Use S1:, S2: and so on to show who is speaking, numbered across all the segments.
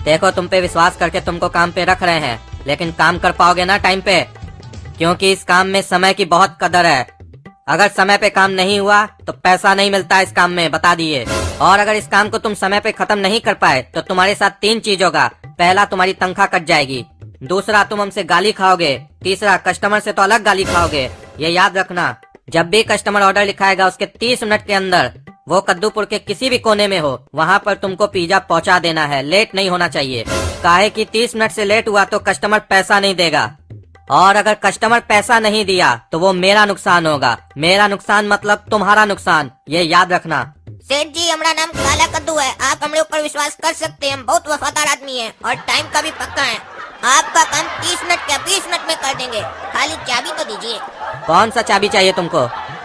S1: देखो तुम पे विश्वास करके तुमको काम पे रख रहे हैं, लेकिन काम कर पाओगे ना टाइम पे? क्योंकि इस काम में समय की बहुत कदर है। अगर समय पे काम नहीं हुआ तो पैसा नहीं मिलता इस काम में, बता दिए। और अगर इस काम को तुम समय पे खत्म नहीं कर पाए तो तुम्हारे साथ 3 चीज होगा। पहला, तुम्हारी तनख्वाह कट जाएगी। दूसरा, तुम हमसे गाली खाओगे। तीसरा, कस्टमर से तो अलग गाली खाओगे। ये याद रखना, जब भी कस्टमर ऑर्डर लिखाएगा उसके 30 मिनट के अंदर, वो कद्दूपुर के किसी भी कोने में हो, वहाँ पर तुमको पिज्जा पहुँचा देना है। लेट नहीं होना चाहिए, काहे कि 30 मिनट से लेट हुआ तो कस्टमर पैसा नहीं देगा। और अगर कस्टमर पैसा नहीं दिया तो वो मेरा नुकसान होगा। मेरा नुकसान मतलब तुम्हारा नुकसान, ये याद रखना।
S2: सेठ जी, हमारा नाम काला कद्दू है। आप हमारे ऊपर विश्वास कर सकते हैं, हम बहुत वफादार आदमी हैं और टाइम का भी पक्का है। आपका काम 30 मिनट क्या 20 मिनट में कर देंगे, खाली चाबी तो दीजिए।
S1: कौन सा चाबी चाहिए तुमको?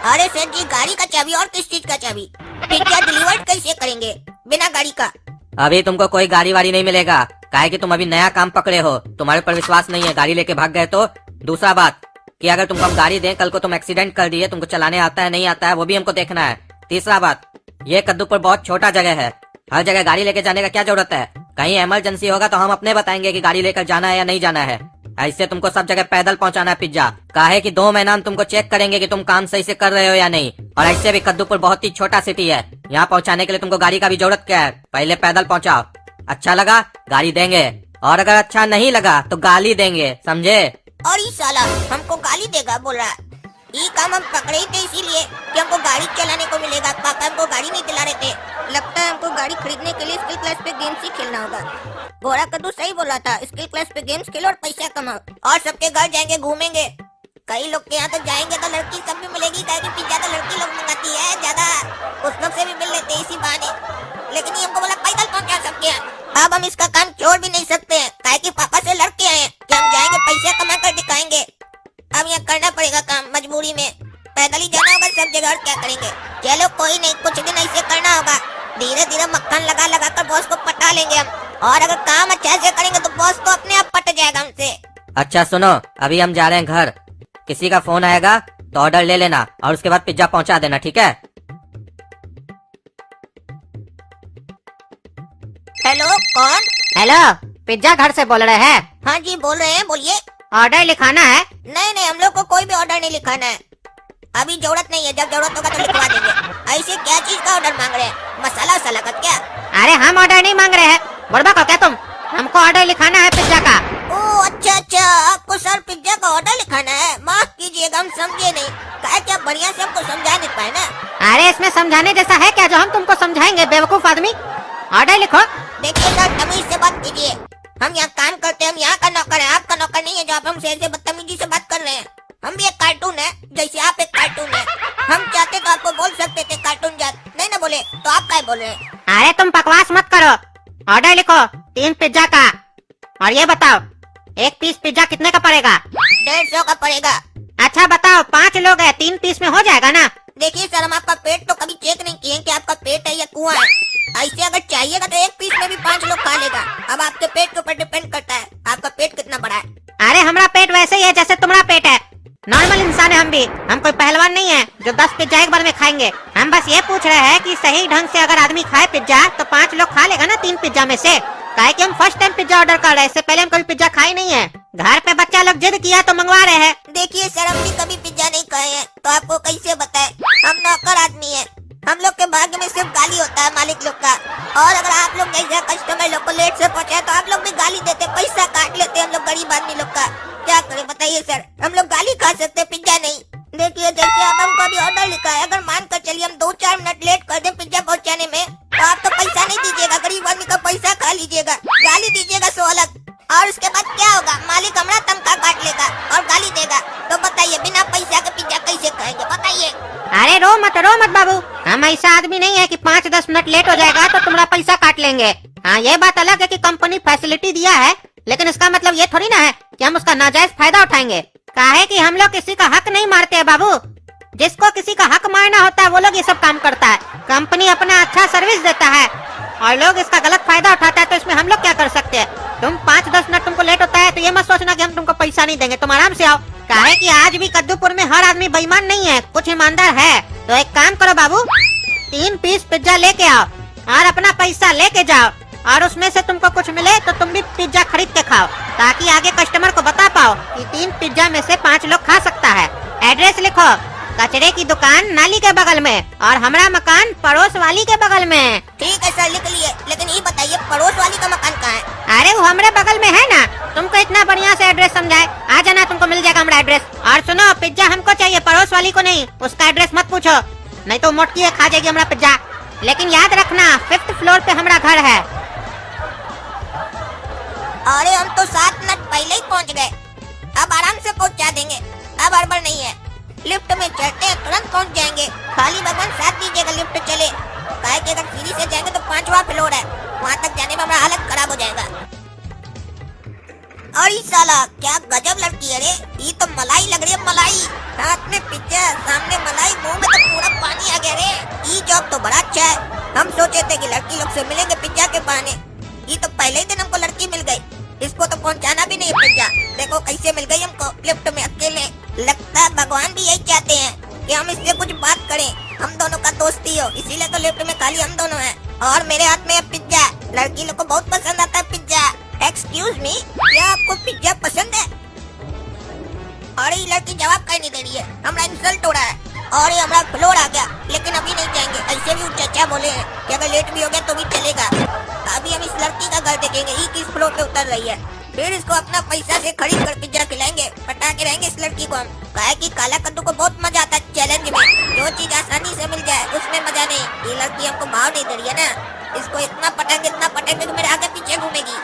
S2: अरे सेठ जी, गाड़ी का चाबी। और किस चीज का चाबी? पिज्जा डिलीवर कैसे करेंगे बिना गाड़ी का?
S1: अभी तुमको कोई गाड़ी वाड़ी नहीं मिलेगा, काहे कि तुम अभी नया काम पकड़े हो, तुम्हारे ऊपर विश्वास नहीं है, गाड़ी लेके भाग गए तो। दूसरा बात कि अगर तुमको हम गाड़ी दें, कल को तुम एक्सीडेंट कर दिए, तुमको चलाने आता है नहीं आता है वो भी हमको देखना है। तीसरा बात, ये कद्दूपुर बहुत छोटा जगह है, हर जगह गाड़ी लेके जाने का क्या जरूरत है? कहीं इमरजेंसी होगा तो हम अपने बताएंगे कि गाड़ी लेकर जाना है या नहीं जाना है। ऐसे तुमको सब जगह पैदल पहुंचाना है पिज्जा, काहे कि 2 महीना हम तुमको चेक करेंगे कि तुम काम सही से कर रहे हो या नहीं। और ऐसे भी कद्दूपुर बहुत ही छोटा सिटी है, यहाँ पहुंचाने के लिए तुमको गाड़ी का भी जरूरत क्या है? पहले पैदल पहुंचाओ। अच्छा लगा गाड़ी देंगे, और अगर अच्छा नहीं लगा तो गाली देंगे, समझे?
S2: और ये साला हमको गाली देगा बोल रहा है। ये काम हम पकड़े ही थे इसीलिए कि हमको गाड़ी चलाने को मिलेगा। पापा हमको गाड़ी नहीं दिला रहे थे। लगता है हमको गाड़ी खरीदने के लिए स्किल क्लास पे गेम्स ही खेलना होगा। घोड़ा कद्दू सही बोला था, स्किल क्लास पे गेम्स खेलो और पैसा कमाओ और सबके घर जाएंगे, घूमेंगे। कई लोग के यहाँ तो जाएंगे तो लड़की सब भी मिलेगी, काहे कि पिज्जा तो लड़की लोग मंगाती है ज्यादा, उस लोग से भी मिल लेते इसी बहाने। लेकिन ये हमको बोला पैदल पहुँचा सबके यहाँ। अब हम इसका काम छोड़ भी नहीं सकते हैं, काहे कि पापा से लड़ के आए हैं कि हम जाएंगे पैसा कमा कर दिखाएंगे। अब यहाँ करना पड़ेगा काम, मजबूरी में पैदल ही जाना होगा सब जगह, और क्या करेंगे। चलो कोई नहीं, कुछ दिन ऐसे करना होगा, धीरे धीरे मक्खन लगा लगा कर बॉस को पटा लेंगे हम। और अगर काम अच्छा से करेंगे तो बॉस तो अपने आप पट जाएगा हमसे।
S1: अच्छा सुनो, अभी हम जा रहे हैं घर, किसी का फोन आएगा तो ऑर्डर ले लेना और उसके बाद पिज्जा पहुंचा देना, ठीक है?
S2: हेलो, कौन?
S3: हेलो, पिज्जा घर से बोल रहे हैं?
S2: हाँ जी बोल रहे हैं, बोलिए।
S3: ऑर्डर लिखाना है?
S2: नहीं नहीं, हम लोग को कोई भी ऑर्डर नहीं लिखाना है, अभी जरूरत नहीं है, जब जरूरत होगा तो लिखवा देंगे। ऐसे क्या चीज का ऑर्डर मांग रहे हैं, मसाला वसाला का क्या?
S3: अरे हम ऑर्डर नहीं मांग रहे हैं, बुड़बक हो क्या तुम? हमको ऑर्डर लिखाना है पिज्जा का।
S2: ओह अच्छा अच्छा, आपको सर पिज्जा का ऑर्डर लिखाना है। माफ कीजिएगा, हम समझे नहीं, क्या क्या बढ़िया से हमको समझा नहीं पाए ना।
S3: अरे इसमें समझाने जैसा है क्या जो हम तुमको समझाएंगे, बेवकूफ आदमी? ऑर्डर लिखो।
S2: देखिए सर, तमीज से बात कीजिए, हम यहाँ काम करते हैं, हम यहाँ का नौकर है, आपका नौकर नहीं है जो आप हमसे ऐसे बदतमीजी से बात कर रहे हैं। हम भी एक कार्टून है, जैसे आप एक कार्टून है। हम चाहते तो आपको बोल सकते थे कार्टून जात, नहीं ना बोले तो आप क्या बोल रहे हैं?
S3: अरे तुम बकवास मत करो, ऑर्डर लिखो 3 पिज्जा का। और ये बताओ, 1 पीस पिज्जा कितने का पड़ेगा?
S2: 150 का पड़ेगा।
S3: अच्छा बताओ, 5 लोग हैं, 3 पीस में हो जाएगा ना?
S2: देखिए सर, हम आपका पेट तो कभी चेक नहीं किए कि आपका पेट है या कुआं है। ऐसे अगर चाहिएगा तो 1 पीस में भी 5 लोग खा लेगा। अब आपके पेट के ऊपर डिपेंड करता है आपका पेट कितना बड़ा है।
S3: अरे हमारा पेट वैसे ही है जैसे तुम्हारा पेट है, नॉर्मल इंसान है हम भी, हम कोई पहलवान नहीं है जो 10 पिज्जा एक बार में खाएंगे। हम बस ये पूछ रहे हैं कि सही ढंग से अगर आदमी खाए पिज्जा तो 5 लोग खा लेगा ना 3 पिज्जा में से? काहे कि हम फर्स्ट टाइम पिज्जा ऑर्डर कर रहे हैं, इससे पहले हम कभी पिज्जा खाई नहीं है। घर पे बच्चा लोग जिद किया तो मंगवा रहे हैं।
S2: देखिए सर, हम भी कभी पिज्जा नहीं खाए हैं तो आपको कैसे बताए, हम नौकर आदमी हैं। हम लोग के भाग्य में सिर्फ गाली होता है मालिक लोग का। और अगर आप लोग जैसे कस्टमर लोग को लेट से पहुँचाए तो आप लोग भी गाली देते, पैसा काट लेते हम लोग गरीब आदमी लोग का। क्या करें बताइए सर, हम लोग गाली खा सकते, पिज्जा नहीं। देखिए जैसे अब हमको अभी ऑर्डर लिखा है, अगर मान कर चलिए हम 2-4 मिनट लेट कर दें पिज्जा पहुंचाने में तो आप तो पैसा नहीं दीजिएगा, गरीब आदमी का पैसा खा लीजिएगा, गाली दीजिएगा सो अलग। और उसके बाद क्या होगा, मालिक हमारा तनख्वाह काट लेगा और गाली देगा। तो बताइए बिना पैसा के पिज्जा कैसे खाएंगे बताइए?
S3: अरे रो मत बाबू, हम ऐसा आदमी नहीं है कि 5-10 मिनट लेट हो जाएगा तो तुम्हारा पैसा काट लेंगे। हाँ ये बात अलग है कि कंपनी फैसिलिटी दिया है, लेकिन इसका मतलब ये थोड़ी ना है कि हम उसका नाजायज फायदा उठाएंगे। काहे कि हम लोग किसी का हक नहीं मारते हैं बाबू, जिसको किसी का हक मारना होता है वो लोग ये सब काम करता है। कंपनी अपना अच्छा सर्विस देता है और लोग इसका गलत फायदा उठाता है, तो इसमें हम लोग क्या कर सकते हैं? तुम 5-10 मिनट तुमको लेट होता है तो ये मत सोचना कि हम तुमको पैसा नहीं देंगे, तुम आराम से आओ। काहे कि आज भी कद्दूपुर में हर आदमी बेईमान नहीं है, कुछ ईमानदार है। तो एक काम करो बाबू, 3 पीस पिज्जा लेके आओ और अपना पैसा लेके जाओ। और उसमें से तुमको कुछ मिले तो तुम भी पिज्जा खरीद के खाओ, ताकि आगे कस्टमर को बता पाओ कि 3 पिज्जा में से 5 लोग खा सकता है। एड्रेस लिखो, कचरे की दुकान नाली के बगल में और हमारा मकान पड़ोस वाली के बगल में।
S2: ठीक है सर, लिख लिए। लेकिन ये बताइए पड़ोस वाली का मकान कहाँ है?
S3: अरे वो हमारे बगल में है ना, तुमको इतना बढ़िया से एड्रेस समझाए, आ जाना, तुमको मिल जाएगा हमारा एड्रेस। और सुनो, पिज्जा हमको चाहिए, पड़ोस वाली को नहीं। उसका एड्रेस मत पूछो, नहीं तो मोटकी है, खा जाएगी हमारा पिज्जा। लेकिन याद रखना 5th फ्लोर पे हमारा घर है।
S2: अरे हम तो 7 मिनट पहले ही पहुँच गए, अब आराम से पहुँचा देंगे, अब हड़बड़ नहीं है। लिफ्ट में चढ़ते हैं तुरंत पहुँच जाएंगे। खाली भगवान साथ दीजिएगा लिफ्ट चले, काहे कि अगर सीढ़ी से जाएंगे तो 5वां फ्लोर है, वहाँ तक जाने में हमारा हालत खराब हो जाएगा। अरे साला क्या गजब लड़की है रे, ये तो मलाई लग रही है, मलाई। हाथ में पिज्जा, सामने मलाई, मुंह में तो पूरा पानी आ गया रे। ये जॉब तो बड़ा अच्छा है। हम सोचे थे कि लड़की लोग से मिलेंगे पिज्जा के बहाने, ये तो पहले ही दिन हमको लड़की मिल गई। इसको तो पहुंचाना भी नहीं है पिज्जा, देखो कैसे मिल गई हमको लिफ्ट में अकेले। लगता है भगवान भी यही चाहते हैं कि हम इससे कुछ बात करें, हम दोनों का दोस्ती हो, इसीलिए तो लिफ्ट में खाली हम दोनों हैं। और मेरे हाथ में है पिज्जा, लड़की लोग को बहुत पसंद आता है पिज्जा। एक्सक्यूज मी, क्या आपको पिज्जा पसंद है? अरे ये लड़की जवाब कहीं नहीं दे रही है, हमारा इंसल्ट हो रहा है। और ये हमारा फ्लोर आ गया, लेकिन अभी नहीं जाएंगे, ऐसे भी चाचा बोले हैं कि अगर लेट भी हो गया तो भी चलेगा। अभी हम इस लड़की का घर देखेंगे, ये किस फ्लोर पे उतर रही है, फिर इसको अपना पैसा से खरीद कर पिज्जा खिलाएंगे, पटा के रहेंगे इस लड़की को हम। काहे कि काला कद्दू को बहुत मजा आता है चैलेंज में, जो चीज आसानी से मिल जाए उसमें मजा नहीं। ये लड़की हमको भाव नहीं दे रही है ना, इसको इतना पटाएंगे कि मेरे आगे पीछे घूमेगी।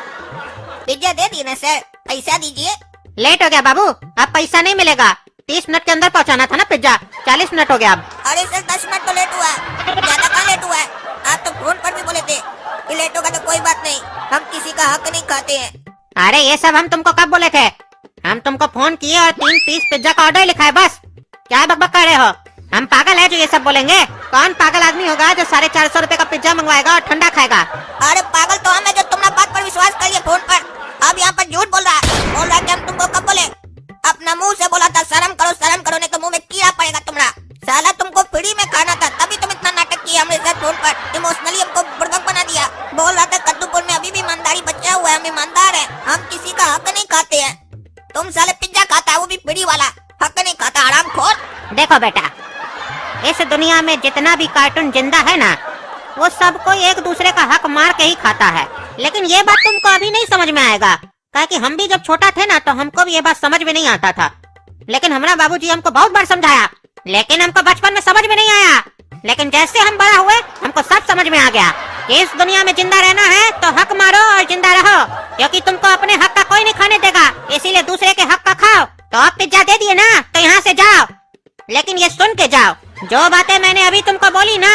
S2: पिज्जा दे दिए ना सर, पैसा दीजिए।
S3: लेट हो गया बाबू, अब पैसा नहीं मिलेगा। 30 मिनट के अंदर पहुंचाना था ना पिज्जा, 40 मिनट हो गया अब।
S2: अरे सर 10 मिनट तो लेट हुआ है, ज्यादा कहाँ लेट हुआ है? आप तो फोन पर भी बोले थे कि लेट होगा तो कोई बात नहीं, हम किसी का हक नहीं खाते हैं।
S3: अरे ये सब हम तुमको कब बोले थे? हम तुमको फोन किए और 3 पीस पिज्जा का ऑर्डर लिखा है, बस। क्या बकबक कर रहे हो? हम पागल है जो ये सब बोलेंगे? कौन पागल आदमी होगा जो 450 रुपए का पिज्जा मंगवाएगा और ठंडा खाएगा?
S2: अरे पागल तो हम है जो तुम्हारा बात पर विश्वास कर लिए फोन पर। अब यहाँ पर झूठ बोल रहा है कि हम तुमको कब बोले? अपना मुंह से बोला था शर्म करो, नहीं तो मुंह में कीड़ा पड़ेगा तुम्हारा। साला तुमको फ्री में खाना था, तभी तुम इतना नाटक किया हमारे साथ फोन पर, इमोशनली हमको बुड़बक बना दिया। बोल रहा था कद्दूपुर में अभी भी ईमानदारी बचा हुआ है, हम ईमानदार है, हम किसी का हक नहीं खाते हैं। तुम साले पिज्जा खाता है, वो भी फ्री वाला, हक नहीं खाता, हरामखोर।
S3: देखो बेटा, इस दुनिया में जितना भी कार्टून जिंदा है ना, वो सबको एक दूसरे का हक मार के ही खाता है। लेकिन ये बात तुमको अभी नहीं समझ में आएगा, क्योंकि हम भी जब छोटा थे ना तो हमको भी ये बात समझ में नहीं आता था। लेकिन हमारा बाबूजी हमको बहुत बार समझाया, लेकिन हमको बचपन में समझ में नहीं आया। लेकिन जैसे हम बड़ा हुए हमको सब समझ में आ गया कि इस दुनिया में जिंदा रहना है तो हक मारो और जिंदा रहो, क्योंकि तुमको अपने हक का कोई नहीं खाने देगा, इसीलिए दूसरे के हक का खाओ। तो अब पिज्जा दे दिए ना, तो यहाँ से जाओ, लेकिन ये सुन के जाओ, जो बातें मैंने अभी तुमको बोली ना,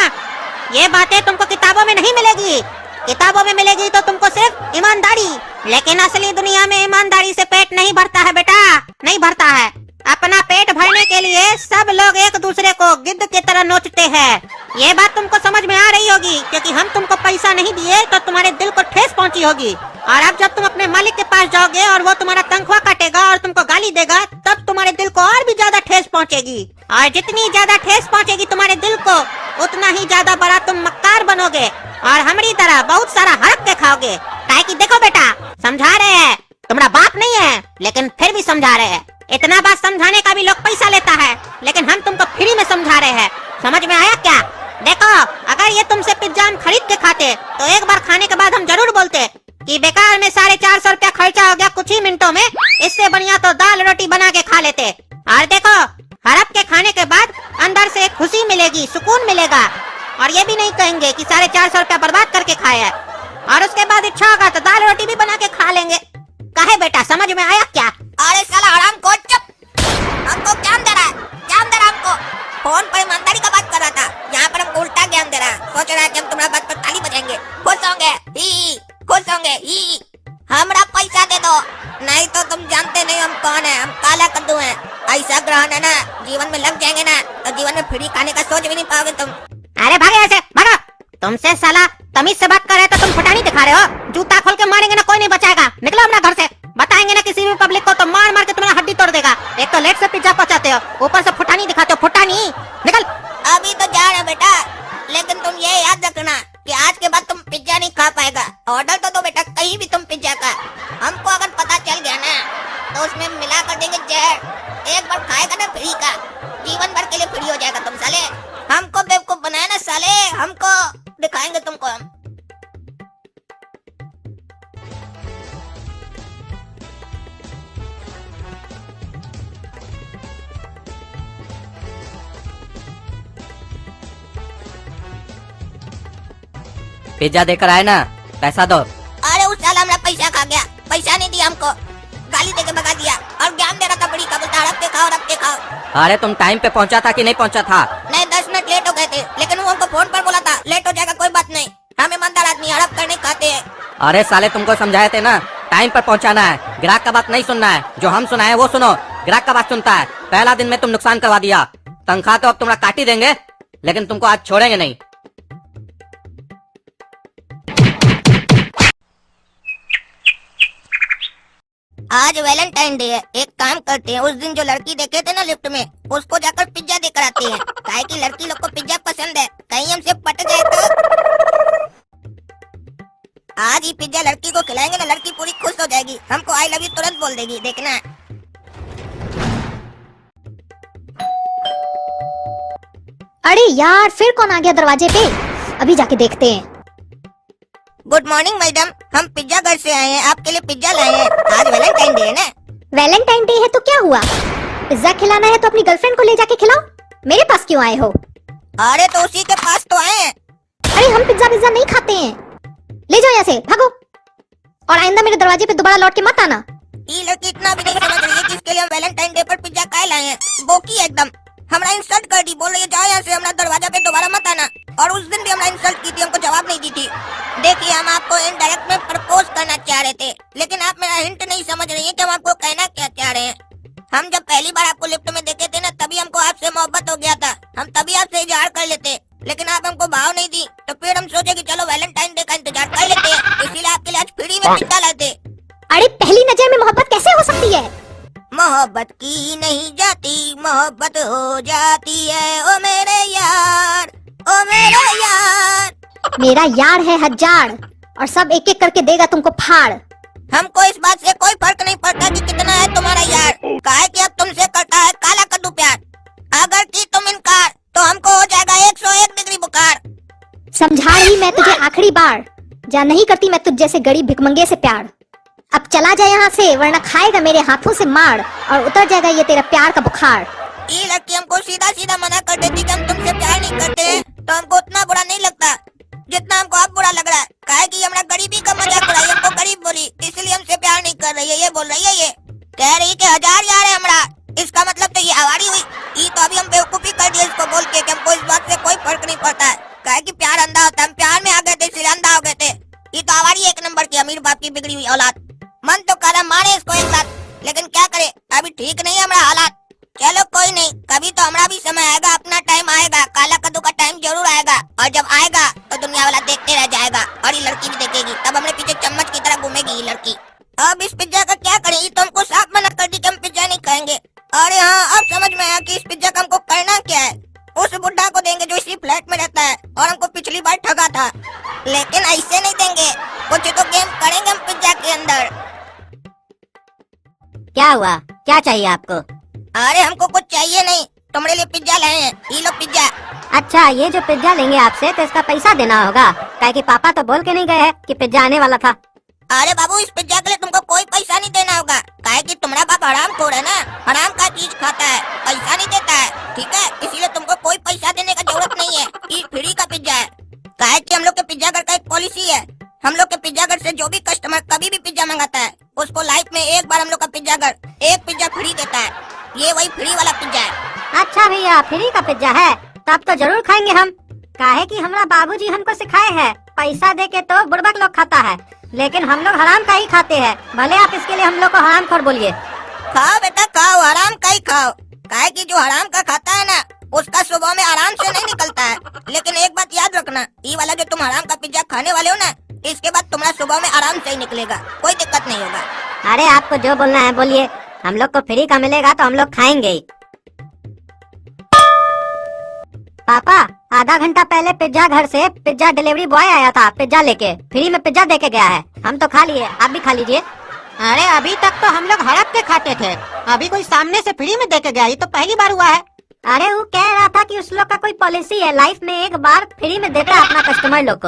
S3: ये बातें तुमको किताबों में नहीं मिलेगी। किताबों में मिलेगी तो तुमको सिर्फ ईमानदारी, लेकिन असली दुनिया में ईमानदारी से पेट नहीं भरता है बेटा, नहीं भरता है। अपना पेट भरने के लिए सब लोग एक दूसरे को गिद्ध की तरह नोचते हैं। ये बात तुमको समझ में आ रही होगी, क्योंकि हम तुमको पैसा नहीं दिए तो तुम्हारे दिल को ठेस पहुंची होगी। और अब जब तुम अपने मालिक के पास जाओगे और वो तुम्हारा तनख्वाह काटेगा और तुमको गाली देगा, तब तुम्हारे दिल को और भी ज्यादा ठेस पहुंचेगी। और जितनी ज्यादा ठेस पहुंचेगी तुम्हारे दिल को, उतना ही ज्यादा बड़ा तुम मक्कार बनोगे और हमारी तरह बहुत सारा हड़प के खाओगे। काहे कि देखो बेटा, समझा रहे हैं, तुम्हारा बाप नहीं है लेकिन फिर भी समझा रहे हैं। इतना बात समझाने का भी लोग पैसा लेता है, लेकिन हम तुमको फ्री में समझा रहे हैं। समझ में आया क्या? देखो, अगर ये तुमसे पिज्जा हम खरीद के खाते तो एक बार खाने के बाद हम जरूर बोलते कि बेकार में 450 रुपया खर्चा हो गया कुछ ही मिनटों में, इससे बढ़िया तो दाल रोटी बना के खा लेते। और देखो, हड़प के खाने के बाद अंदर से खुशी मिलेगी, सुकून मिलेगा, और ये भी नहीं कहेंगे कि 450 रुपया बर्बाद करके खाया है। और उसके बाद इच्छा होगा तो दाल रोटी भी बना के खा लेंगे। काहे बेटा, समझ में आया क्या?
S2: अरे साला हरामखोर, चुप! हमको ज्ञान दे रहा है, ज्ञान दे रहा है हमको। फोन पर ईमानदारी का बात कर रहा था, यहाँ पर हमको उल्टा ज्ञान दे रहा है। सोच रहा है कि हम तुम्हारा बात पर ताली बजाएंगे, खुश होंगे, खुश होंगे। हमरा पैसा दे दो, नहीं तो तुम जानते नहीं हम कौन है, हम काला कद्दू हैं। ऐसा ग्रहण है ना, जीवन में लग जाएंगे ना तो जीवन में फ्री खाने का सोच भी नहीं पाओगे तुम।
S3: अरे भागे ऐसे, भागो। तुमसे साला तमीज से बात कर रहे तो तुम फटानी दिखा रहे हो। जूता खोल के मारेंगे ना, कोई नहीं बचाएगा। निकलो अपना घर से, बताएंगे ना किसी भी पब्लिक को तो मार मार के तुम्हारा हड्डी तोड़ देगा। एक तो लेट से पिज्जा पहुंचाते हो, ऊपर से फटानी दिखाते हो, फटानी। निकल।
S2: अभी तो जा रहे बेटा, लेकिन तुम ये याद रखना कि आज के बाद तुम पिज्जा नहीं खा पाएगा। ऑर्डर एक बार खाएगा ना फ्री का, जीवन भर के लिए फ्री हो जाएगा तुम साले। हमको बेवकूफ बनाया ना साले, हमको दिखाएंगे तुमको हम।
S1: पिज्जा देकर आए ना, पैसा दो।
S2: अरे उस साल हमारा पैसा खा गया, पैसा नहीं दिया हमको, गाली देके भगा दिया और ज्ञान दे रहा था बड़ी का, बोलता रख के खाओ रख के खाओ।
S1: अरे तुम टाइम पे पहुंचा था कि नहीं पहुंचा था?
S2: नहीं 10 मिनट लेट हो गए थे, लेकिन वो हमको फोन पर बोला था लेट हो जाएगा कोई बात नहीं, हम ईमानदार आदमी हड़प करने खाते हैं।
S1: अरे साले तुमको समझाए थे ना, टाइम पर पहुंचाना है, ग्राहक का बात नहीं सुनना है, जो हम सुनाए वो सुनो, ग्राहक का बात सुनता है। पहला दिन में तुम नुकसान करवा दिया, तनख्वाह तो अब तुम्हारा काट ही देंगे, लेकिन तुमको आज छोड़ेंगे नहीं।
S2: आज वैलेंटाइन डे है, एक काम करते हैं, उस दिन जो लड़की देखे थे ना लिफ्ट में, उसको जाकर पिज्जा देकर आते हैं, काहे कि लड़की लोग को पिज्जा पसंद है, कहीं हमसे पट जाए तो। आज ही पिज्जा लड़की को खिलाएंगे ना, लड़की पूरी खुश हो जाएगी, हमको आई लव यू तुरंत बोल देगी, देखना।
S4: अरे यार, फिर कौन आ गया दरवाजे पे? अभी जाके देखते हैं।
S2: गुड मॉर्निंग मैडम, हम पिज्जा घर से आए हैं, आपके लिए पिज्जा लाए हैं, आज वैलेंटाइन डे है ना।
S4: वैलेंटाइन डे है तो क्या हुआ? पिज्जा खिलाना है तो अपनी गर्लफ्रेंड को ले जाके खिलाओ, मेरे पास क्यों आए हो?
S2: अरे तो उसी के पास तो आए हैं।
S4: अरे हम पिज्जा नहीं खाते हैं, ले जाओ यहाँ से, भागो। और आइंदा मेरे दरवाजे पे दोबारा लौट के मत आना।
S2: ये लड़की इतना भी नहीं समझ रही है जिसके लिए हम वैलेंटाइन डे पर पिज्जा खाए लाए हैं, बोकी है एकदम, हमारा इंसल्ट कर दी, बोल रही है जाओ यहाँ से, हमारा दरवाजा पे दोबारा मत आना। और उस दिन भी हमारा इंसल्ट की थी, हमको जवाब नहीं दी थी। देखिए हम आपको इनडायरेक्ट में प्रपोज करना चाह रहे थे, लेकिन आप मेरा हिंट नहीं समझ रही हैं कि हम आपको कहना क्या चाह रहे हैं। हम जब पहली बार आपको लिफ्ट में देखे थे ना, तभी हमको आपसे मोहब्बत हो गया था, हम तभी आपसे इजहार कर लेते, लेकिन आप हमको भाव नहीं दी, तो फिर हम सोचे कि चलो वैलेंटाइन डे का इंतजार कर लेते हैं, इसीलिए आपके लिए आज फ्री में पिज्जा लाए थे।
S4: अरे पहली नजर में मोहब्बत कैसे हो सकती है?
S2: मोहब्बत की नहीं जाती, मोहब्बत हो जाती है, ओ मेरे यार, ओ मेरे यार।
S4: मेरा यार है 1000 और सब एक एक करके देगा तुमको फाड़।
S2: हमको इस बात से कोई फर्क नहीं पड़ता कि कितना है तुम्हारा यार, काहे कि अब तुमसे करता है काला कद्दू प्यार। अगर की तुम इनकार तो हमको हो जाएगा 101 डिग्री बुखार।
S4: समझा रही मैं तुझे आखिरी बार, जा नहीं करती मैं तुझ जैसे गरीब भिखमंगे से प्यार। अब चला जा यहाँ से, वरना खाएगा मेरे हाथों से मार और उतर जाएगा ये तेरा प्यार का बुखार।
S2: ये लड़की हमको सीधा सीधा मना कर देती कि हम तुमसे प्यार नहीं करते हैं, तो हमको उतना बुरा नहीं लगता जितना हमको अब बुरा लग रहा है, काहे कि हमारा गरीबी का मजाक उड़ाई, हमको गरीब बोली, इसलिए हमसे प्यार नहीं कर रही है, ये बोल रही है, ये कह रही कि 1000 यार है हमारा, इसका मतलब तो ये आवारी हुई। ये तो अभी हम बेवकूफी कर दिए इसको बोल के कि हमको इस बात से कोई फर्क नहीं पड़ता है, काहे कि प्यार अंधा होता है, हम प्यार में आ गए थे इसलिए अंधा हो गए थे। ये तो आवारी एक नंबर की अमीर बाप की बिगड़ी हुई औलाद। मन तो कर रहा मारे इसको एक साथ, लेकिन क्या करे, अभी ठीक नहीं है हमारा हालात। चलो कोई नहीं, कभी तो हमारा भी समय आएगा, अपना टाइम आएगा, काला कद्दू का टाइम जरूर आएगा, और जब आएगा तो दुनिया वाला देखते रह जाएगा, और ये लड़की भी देखेगी, तब हमारे पीछे चम्मच की तरह घूमेगी ये लड़की। अब इस पिज्जा का क्या करें, ये तो हमको साफ मना कर दी कि हम पिज्जा नहीं खाएंगे। अरे हाँ, अब समझ में आया कि इस पिज्जा का हमको करना क्या है, उस बुढ़ा को देंगे जो इसी फ्लैट में रहता है और हमको पिछली बार ठगा था, लेकिन ऐसे नहीं देंगे, कुछ तो गेम करेंगे हम पिज्जा के अंदर।
S3: क्या हुआ, क्या चाहिए आपको?
S2: अरे हमको कुछ चाहिए नहीं, तुम्हारे लिए पिज्जा लाए हैं, ये लो पिज्जा।
S3: अच्छा, ये जो पिज्जा लेंगे आपसे तो इसका पैसा देना होगा, काहे कि पापा तो बोल के नहीं गए हैं कि पिज्जा आने वाला था।
S2: अरे बाबू, इस पिज्जा के लिए तुमको कोई पैसा नहीं देना होगा, काहे कि तुम्हारा बाप हराम खोर है ना, हराम का चीज खाता है, पैसा नहीं देता है, ठीक है, इसीलिए तुमको कोई पैसा देने का जरूरत नहीं है, ये फ्री का पिज्जा है। काहे कि हम लोग के पिज्जा घर का एक पॉलिसी है, हम लोग के पिज्जा घर से जो भी कस्टमर कभी भी पिज्जा मंगाता है, उसको लाइफ में एक बार हम लोग का पिज्जा घर एक पिज्जा फ्री देता है, ये वही फ्री वाला पिज्जा है।
S3: अच्छा भैया, फ्री का पिज्जा है, तब तो जरूर खाएंगे हम, काहे कि हमारा बाबूजी हमको सिखाए हैं, पैसा दे के तो बुड़बक लोग खाता है, लेकिन हम लोग हराम का ही खाते हैं, भले आप इसके लिए हम लोग को हराम खोर बोलिए।
S2: खाओ बेटा खाओ, हराम का ही खाओ, काहे कि जो हराम का खाता है ना, उसका सुबह में आराम से नहीं निकलता है। लेकिन एक बात याद रखना, ये वाला जो तुम हराम का पिज्जा खाने वाले हो ना, इसके बाद तुम्हारा सुबह में आराम से ही निकलेगा, कोई दिक्कत नहीं होगा।
S3: अरे आपको जो बोलना है बोलिए, हम लोग को फ्री का मिलेगा तो हम लोग खाएंगे ही। पापा, आधा घंटा पहले पिज्जा घर से पिज्जा डिलीवरी बॉय आया था, पिज्जा लेके फ्री में पिज्जा देके गया है, हम तो खा लिए, आप भी खा लीजिए। अरे अभी तक तो हम लोग हड़प के खाते थे, अभी कोई सामने से फ्री में देके गया, ये तो पहली बार हुआ है।
S4: अरे वो कह रहा था कि उस लोग का कोई पॉलिसी है, लाइफ में एक बार फ्री में देता है अपना कस्टमर लोग को।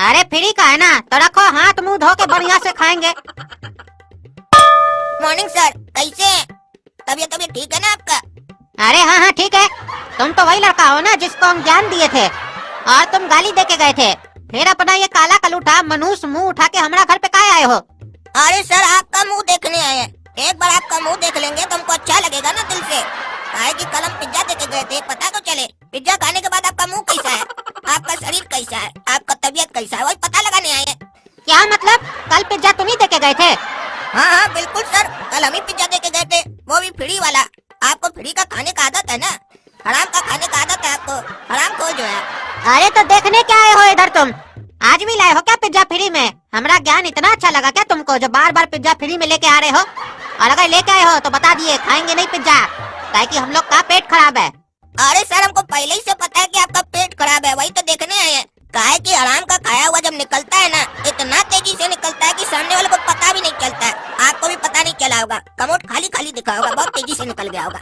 S3: अरे फ्री का है ना, तो रखो, हाथ मुंह धो के बढ़िया से खाएंगे।
S2: मॉर्निंग सर, कैसे हैं? तबीयत तबीयत ठीक है ना आपका?
S3: अरे हाँ हाँ ठीक है, तुम तो वही लड़का हो ना जिसको हम ज्ञान दिए थे और तुम गाली दे के गए थे, फिर अपना ये काला कलूठा मनुष्य मुंह उठा के हमारा घर पे काहे आए हो?
S2: अरे सर, आपका मुंह देखने आए हैं। एक बार आपका मुंह देख लेंगे तो हमको अच्छा लगेगा ना दिल से। काहे कि कल हम पिज्जा देके गए थे, पता तो चले पिज्जा खाने के बाद आपका मुंह कैसा है, आपका शरीर कैसा है, आपका तबीयत कैसा है, वही पता लगाने आए हैं।
S3: क्या मतलब? कल पिज्जा तुम ही देके गए थे?
S2: हाँ हाँ बिल्कुल सर, कल हम ही पिज्जा देके गए थे, वो भी फ्री वाला। आपको फ्री का खाने का आदत है ना, हराम का खाने का आदत है आपको, हराम खोर जो है।
S3: अरे तो देखने क्या आए हो इधर तुम? आज भी लाए हो क्या पिज्जा फ्री में? हमारा ज्ञान इतना अच्छा लगा क्या तुमको जो बार बार पिज्जा फ्री में लेके आ रहे हो? और अगर लेके आए हो तो बता दिए खाएंगे नहीं पिज्जा, ताकि हम लोग का पेट खराब है।
S2: अरे सर, हमको पहले ही से पता है कि आपका पेट खराब है, वही तो देखने आए हैं। काहे कि हराम का खाया हुआ जब निकलता है ना, इतना तेजी से निकलता है कि सामने वाले को पता भी नहीं चलता है। आपको भी पता नहीं चला होगा, कमोड खाली खाली दिखा होगा, बहुत तेजी से निकल गया होगा।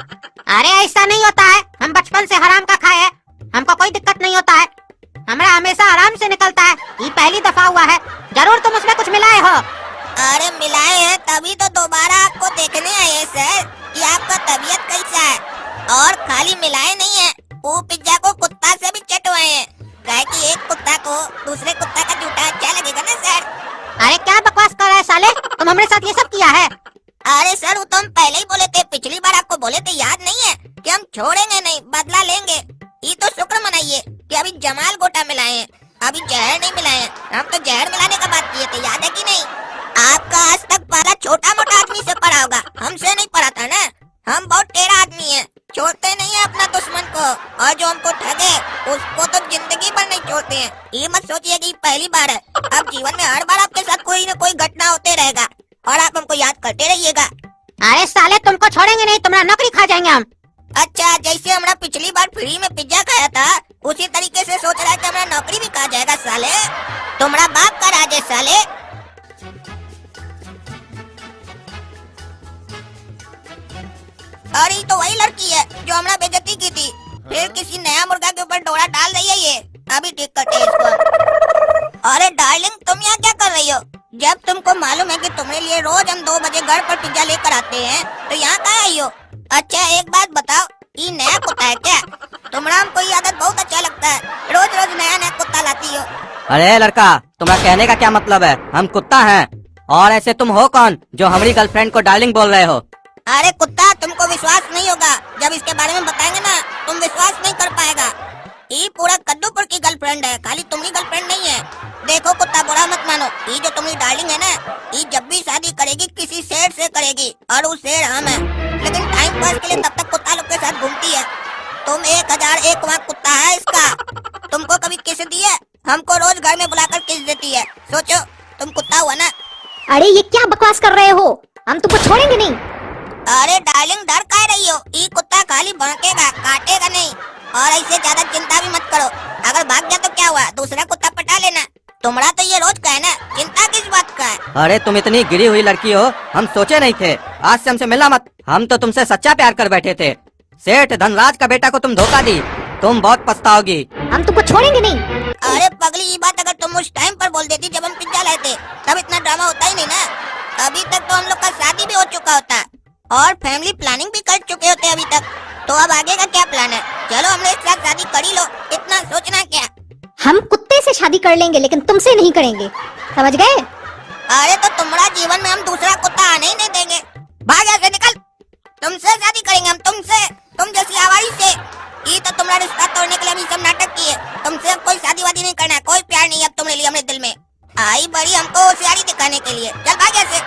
S3: अरे ऐसा नहीं होता है, हम बचपन से हराम का खाए हैं, हमको कोई दिक्कत नहीं होता है, हमारा हमेशा आराम से निकलता है। ये पहली दफा हुआ है, जरूर तुम उसमें कुछ मिलाए हो।
S2: अरे मिलाए हैं तभी तो दोबारा आपको देखने आए हैं सर कि आपका तबीयत कैसा है। और खाली मिलाए नहीं है, वो पिज्जा को कुत्ता से भी चटवाए हैं। काहे कि एक कुत्ता को दूसरे कुत्ता का जूठा अच्छा लगेगा ना सर।
S3: अरे क्या बकवास कर रहा है साले, तुम हमारे साथ ये सब किया है?
S2: अरे सर, वो तो हम पहले ही बोले थे, पिछली बार आपको बोले थे, याद नहीं है कि हम छोड़ेंगे नहीं, बदला लेंगे। ये तो शुक्र मनाइए कि अभी जमाल गोटा मिलाए हैं, अभी जहर नहीं मिलाए हैं। हम तो जहर मिलाने का बात किए थे, याद है कि नहीं? आपका आज तक पाला छोटा मोटा आदमी से पड़ा होगा, हमसे नहीं पड़ा था ना। हम बहुत टेढ़ा आदमी है, छोड़ते नहीं है अपना दुश्मन को, और जो हमको ठगे उसको तो जिंदगी भर नहीं छोड़ते हैं। ये मत सोचिए कि पहली बार है, अब जीवन में हर बार आपके साथ कोई न कोई घटना होते रहेगा और आप हमको याद करते रहिएगा।
S3: अरे साले तुमको छोड़ेंगे नहीं, तुम्हारा नौकरी खा जाएंगे हम।
S2: अच्छा, जैसे हमारा पिछली बार फ्री में पिज्जा खाया था, उसी तरीके से सोच रहा है कि हमारा नौकरी भी खा जाएगा साले। तुम्हारा बाप का राज है साले। अरे तो वही लड़की है जो हमारा बेइज्जती की थी, फिर किसी नया मुर्गा के ऊपर डोरा डाल रही है। ये अभी ठीक करते हैं इसको। अरे डार्लिंग, तुम यहाँ क्या कर रही हो? जब तुमको मालूम है कि तुम्हारे लिए रोज हम 2 बजे घर पर पिज्जा लेकर आते हैं, तो यहाँ कहाँ आई हो? अच्छा एक बात बताओ, ये नया कुत्ता है क्या? तुम्हारा हमको ये आदत बहुत अच्छा लगता है, रोज रोज नया नया कुत्ता लाती हो।
S1: अरे लड़का, तुम्हारा कहने का क्या मतलब है? हम कुत्ता हैं, और ऐसे तुम हो कौन जो हमारी गर्लफ्रेंड को डार्लिंग बोल रहे हो?
S2: अरे कुत्ता, तुमको विश्वास नहीं होगा, जब इसके बारे में बताएंगे ना तुम विश्वास नहीं कर पाएगा। ये पूरा कद्दूपुर की गर्लफ्रेंड है, खाली तुम्हारी गर्लफ्रेंड नहीं है। देखो कुत्ता, बुरा मत मानो, ये जो तुम्हारी डार्लिंग है ना, ये जब भी शादी करेगी किसी शेर से करेगी, और वो शेर हम है। लेकिन टाइम पास के लिए तब तक कुत्ता लोग के साथ घूमती है। तुम 1001 वहाँ कुत्ता है इसका। तुमको कभी किस दी है? हमको रोज घर में बुलाकर किस देती है। सोचो, तुम कुत्ता हुआ ना।
S4: अरे ये क्या बकवास कर रहे हो, हम तुमको छोड़ेंगे नहीं।
S2: अरे डार्लिंग, डर काहे रही हो? ये कुत्ता खाली भौंकेगा, काटेगा नहीं। और ऐसे ज्यादा चिंता भी मत करो, अगर भाग गया तो क्या हुआ, दूसरा कुत्ता पटा लेना। तुम्हारा तो ये रोज का है ना, चिंता किस बात का है?
S1: अरे तुम इतनी गिरी हुई लड़की हो, हम सोचे नहीं थे। आज से हमसे मिलना मत, हम तो तुमसे सच्चा प्यार कर बैठे थे। सेठ धनराज का बेटा को तुम धोखा दी, तुम बहुत पछताओगी।
S4: हम तुमको छोड़ेंगे नहीं।
S2: अरे पगली, ये बात अगर तुम उस टाइम पर बोल देती जब हम पिज्जा लाए थे, तब इतना ड्रामा होता ही नहीं ना। अभी तक तो हम लोग का शादी भी हो चुका होता और फैमिली प्लानिंग भी कर चुके होते अभी तक। तो अब आगे का क्या प्लान है? चलो हमने एक साथ शादी कर ही लो, इतना सोचना क्या।
S4: हम कुत्ते से शादी कर लेंगे, लेकिन तुमसे नहीं करेंगे, समझ गए?
S2: अरे तो तुम्हारा जीवन में हम दूसरा कुत्ता आने ही नहीं देंगे। भाग यहाँ से, निकल। तुमसे शादी करेंगे हम, तुमसे, तुम जैसी आवारी से। ये तो तुम्हारा रिश्ता तोड़ने के लिए हम ये सब नाटक किए। तुमसे अब कोई शादी वादी नहीं करना है, कोई प्यार नहीं है अब तुम्हारे लिए हमारे दिल में। आई बड़ी हमको होशियारी दिखाने के लिए। चल भाग यहाँ से।